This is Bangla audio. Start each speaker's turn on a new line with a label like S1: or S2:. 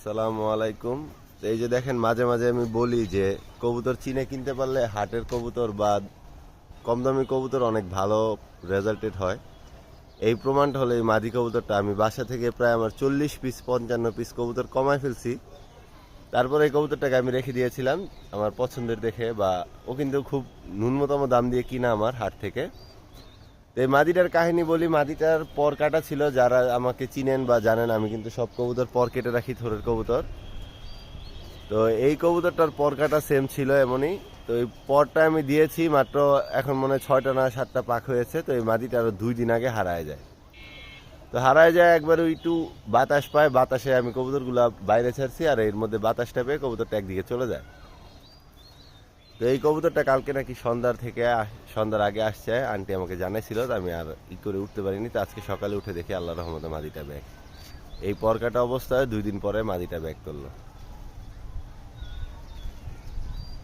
S1: আসসালামু আলাইকুম। তো এই যে দেখেন, মাঝে মাঝে আমি বলি যে কবুতর চিনে কিনতে পারলে হাটের কবুতর বা কম দামি কবুতর অনেক ভালো রেজাল্টেড হয়। এই প্রমাণটা হলো এই মাদি কবুতরটা। আমি বাসা থেকে প্রায় আমার 40 পিস 55 পিস কবুতর কমায় ফেলছি। তারপরে এই কবুতরটাকে আমি রেখে দিয়েছিলাম আমার পছন্দের দেখে, বা ও কিন্তু খুব ন্যূনতম দাম দিয়ে কিনা আমার হাট থেকে। তো এই মাদিটার কাহিনী বলি। মাদিটার পর কাটা ছিল। যারা আমাকে চিনেন বা জানেন, আমি কিন্তু সব কবুতর পর কেটে রাখি, থোরের কবুতর। তো এই কবুতরটার পর কাটা সেম ছিল এমনই। তো এই পরটা আমি দিয়েছি মাত্র, এখন মনে হয় 6টা না 7টা পাক হয়েছে। তো এই মাদিটা আরো 2 দিন আগে হারায় যায়। তো হারায় যায় একবার ওই একটু বাতাস পায়, বাতাসে আমি কবুতরগুলা বাইরে ছাড়ছি, আর এর মধ্যে বাতাসটা পেয়ে কবুতরটা একদিকে চলে যায়। তো এই কবুতরটা কালকে নাকি সন্ধ্যার আগে আসছে, আন্টি আমাকে জানাইছিল। তো আমি আর করে উঠতে পারিনি। তো আজকে সকালে উঠে দেখি আল্লাহর রহমতে মাদিটা ব্যাগ। এই পরকাটা অবস্থায় 2 দিন পরে মাদিটা ব্যাগ করলো।